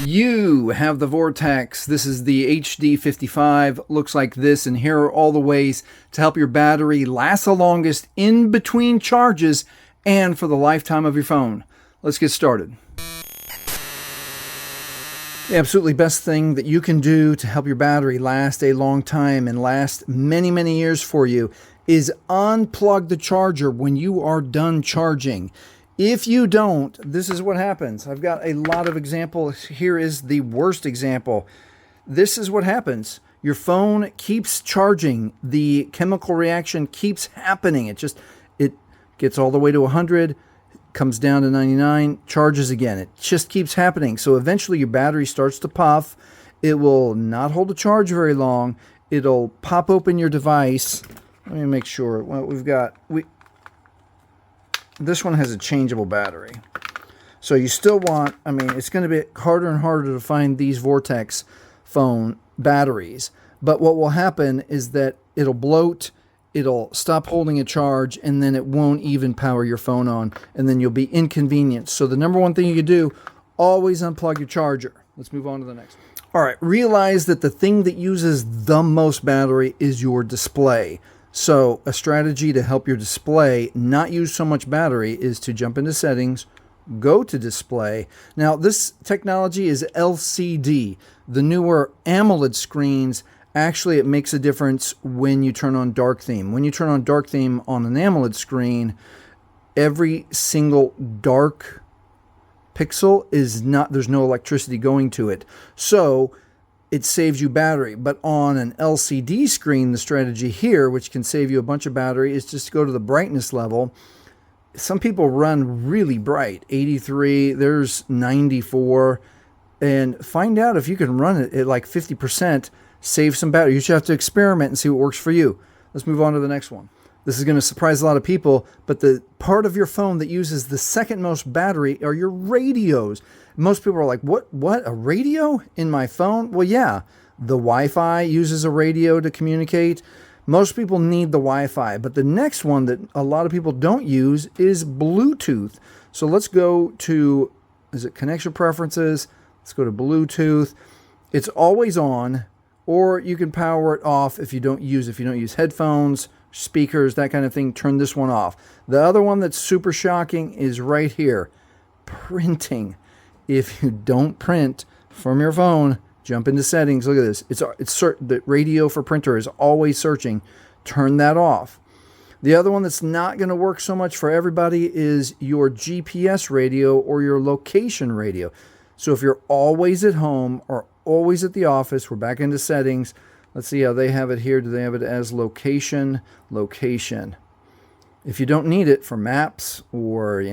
You have the Vortex. This is the HD55. Looks like this, and here are all the ways to help your battery last the longest in between charges and for the lifetime of your phone. Let's get started. The absolutely best thing that you can do to help your battery last a long time and last many, many years for you is unplug the charger when you are done charging. If you don't, this is what happens. I've got a lot of examples. Here is the worst example. This is what happens. Your phone keeps charging. The chemical reaction keeps happening. It gets all the way to 100, comes down to 99, charges again. It just keeps happening. So eventually your battery starts to puff. It will not hold a charge very long. It'll pop open your device. Let me make sure. Well, this one has a changeable battery. So you still want, it's going to be harder and harder to find these Vortex phone batteries. But what will happen is that it'll bloat, it'll stop holding a charge, and then it won't even power your phone on, and then you'll be inconvenienced. So the number one thing you can do, always unplug your charger. Let's move on to the next one. All right, realize that the thing that uses the most battery is your display. So a strategy to help your display not use so much battery is to jump into settings, go to display. Now this technology is LCD. The newer AMOLED screens, actually it makes a difference when you turn on dark theme. When you turn on dark theme on an AMOLED screen, every single dark pixel there's no electricity going to it. So it saves you battery. But on an LCD screen, the strategy here, which can save you a bunch of battery, is just to go to the brightness level. Some people run really bright, 83, there's 94, and find out if you can run it at like 50%, save some battery. You should have to experiment and see what works for you. Let's move on to the next one. This is going to surprise a lot of people, but the part of your phone that uses the second most battery are your radios. Most people are like, what, a radio in my phone? Well, yeah, the Wi-Fi uses a radio to communicate. Most people need the Wi-Fi, but the next one that a lot of people don't use is Bluetooth. So let's go to, is it connection preferences? Let's go to Bluetooth. It's always on, or you can power it off if you don't use headphones, speakers, that kind of thing. Turn this one off. The other one that's super shocking is right here, printing. If you don't print from your phone, jump into settings. Look at this. The radio for printer is always searching. Turn that off. The other one that's not going to work so much for everybody is your GPS radio or your location radio. So if you're always at home or always at the office, we're back into settings. Let's see how they have it here. Do they have it as location? Location. If you don't need it for maps or,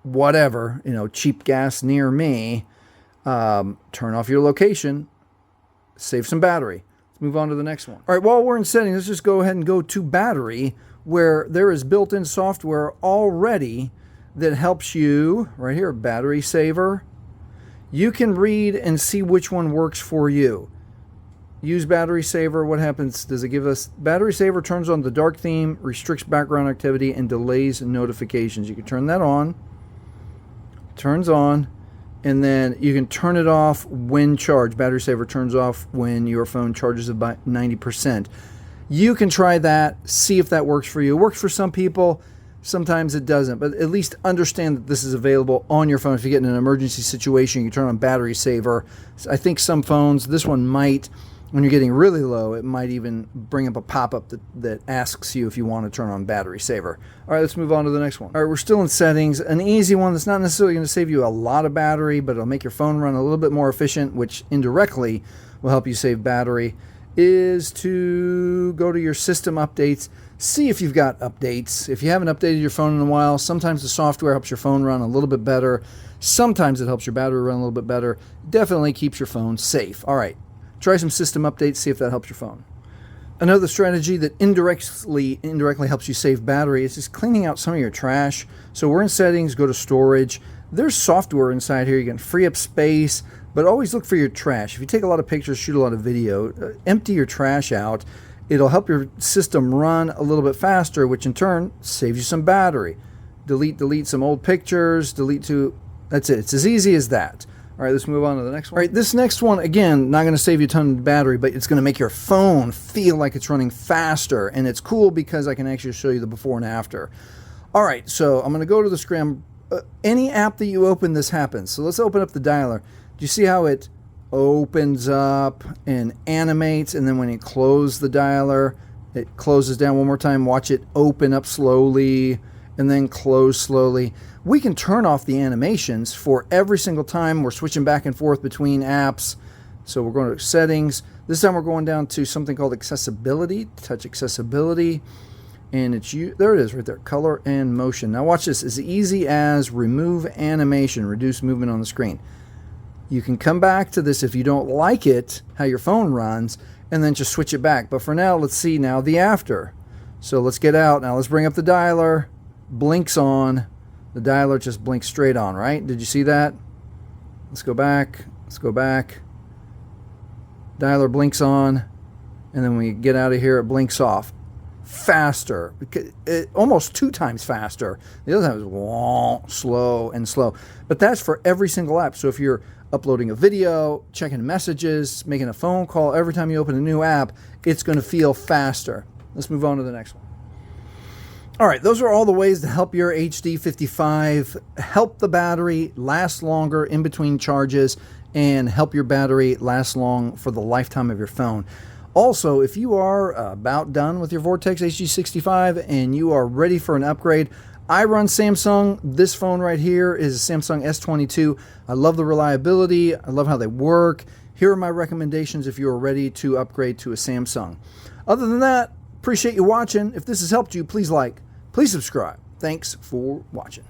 whatever, cheap gas near me, turn off your location, save some battery. Let's move on to the next one. All right, while we're in settings, let's just go ahead and go to battery, where there is built-in software already that helps you, right here, battery saver. You can read and see which one works for you. Use battery saver. What happens? Does it give us battery saver? Turns on the dark theme, restricts background activity, and delays notifications. You can turn that on. Turns on, and then you can turn it off when charged. Battery saver turns off when your phone charges about 90%. You can try that. See if that works for you. It works for some people. Sometimes it doesn't, but at least understand that this is available on your phone. If you get in an emergency situation, you can turn on battery saver. I think some phones, this one might. When you're getting really low, it might even bring up a pop-up that asks you if you want to turn on battery saver. All right, let's move on to the next one. All right, we're still in settings. An easy one that's not necessarily going to save you a lot of battery, but it'll make your phone run a little bit more efficient, which indirectly will help you save battery, is to go to your system updates. See if you've got updates. If you haven't updated your phone in a while, sometimes the software helps your phone run a little bit better. Sometimes it helps your battery run a little bit better. Definitely keeps your phone safe. All right. Try some system updates, see if that helps your phone. Another strategy that indirectly helps you save battery is just cleaning out some of your trash. So we're in settings, go to storage. There's software inside here. You can free up space, but always look for your trash. If you take a lot of pictures, shoot a lot of video, empty your trash out. It'll help your system run a little bit faster, which in turn saves you some battery. Delete some old pictures, that's it. It's as easy as that. All right, let's move on to the next one. All right, this next one, again, not going to save you a ton of battery, but it's going to make your phone feel like it's running faster. And it's cool because I can actually show you the before and after. All right, so I'm going to go to the screen. Any app that you open, this happens. So let's open up the dialer. Do you see how it opens up and animates? And then when you close the dialer, it closes down one more time. Watch it open up slowly and then close slowly. We can turn off the animations for every single time we're switching back and forth between apps. So we're going to settings. This time we're going down to something called accessibility, touch accessibility. And it's there it is right there, color and motion. Now watch this, as easy as remove animation, reduce movement on the screen. You can come back to this if you don't like it, how your phone runs, and then just switch it back. But for now, let's see now the after. So let's get out. Now let's bring up the dialer, blinks on. The dialer just blinks straight on, right? Did you see that? Let's go back. Let's go back. Dialer blinks on. And then when we get out of here, it blinks off. Faster. Almost 2 times faster. The other time was slow and slow. But that's for every single app. So if you're uploading a video, checking messages, making a phone call, every time you open a new app, it's going to feel faster. Let's move on to the next one. All right, those are all the ways to help your HD55 help the battery last longer in between charges and help your battery last long for the lifetime of your phone. Also, if you are about done with your Vortex HD65 and you are ready for an upgrade, I run Samsung. This phone right here is a Samsung S22. I love the reliability. I love how they work. Here are my recommendations if you are ready to upgrade to a Samsung. Other than that, appreciate you watching. If this has helped you, please like, please subscribe. Thanks for watching.